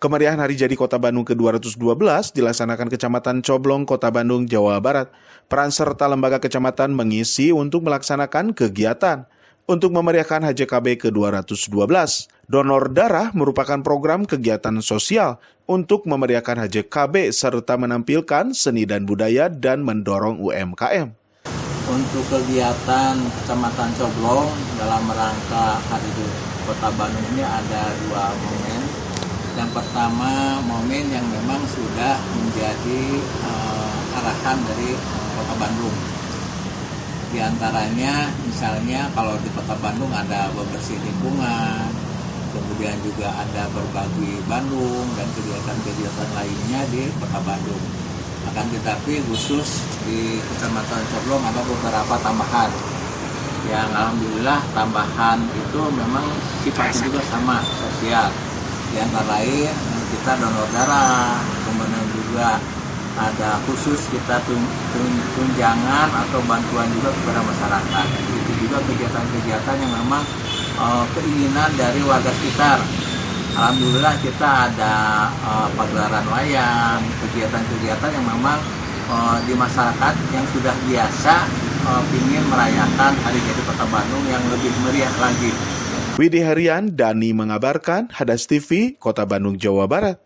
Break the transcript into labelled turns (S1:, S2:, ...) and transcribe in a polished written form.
S1: Kemeriahan Hari Jadi Kota Bandung ke-212 dilaksanakan Kecamatan Coblong, Kota Bandung, Jawa Barat. Peran serta lembaga kecamatan mengisi untuk melaksanakan kegiatan. Untuk memeriahkan HJKB ke-212, donor darah merupakan program kegiatan sosial untuk memeriahkan HJKB serta menampilkan seni dan budaya dan mendorong UMKM.
S2: Untuk kegiatan Kecamatan Coblong dalam rangka Hari Jadi Kota Bandung ini ada dua momen. Yang pertama, momen yang memang sudah menjadi arahan dari Kota Bandung. Di antaranya, misalnya kalau di Kota Bandung ada bebersih lingkungan, kemudian juga ada berbagi Bandung dan kegiatan-kegiatan lainnya di Kota Bandung. Akan tetapi khusus di Kecamatan Coblong ada beberapa tambahan. Yang alhamdulillah tambahan itu memang sifatnya juga sama, sosial. Di antara lain kita donor darah, kemudian juga ada khusus kita tunjangan atau bantuan juga kepada masyarakat. Itu juga kegiatan-kegiatan yang memang keinginan dari warga sekitar. Alhamdulillah kita ada pagelaran wayang, kegiatan-kegiatan yang memang di masyarakat yang sudah biasa ingin merayakan Hari Jadi Kota Bandung yang lebih meriah lagi.
S1: Widhi Herian, Dani mengabarkan, Hadas TV, Kota Bandung, Jawa Barat.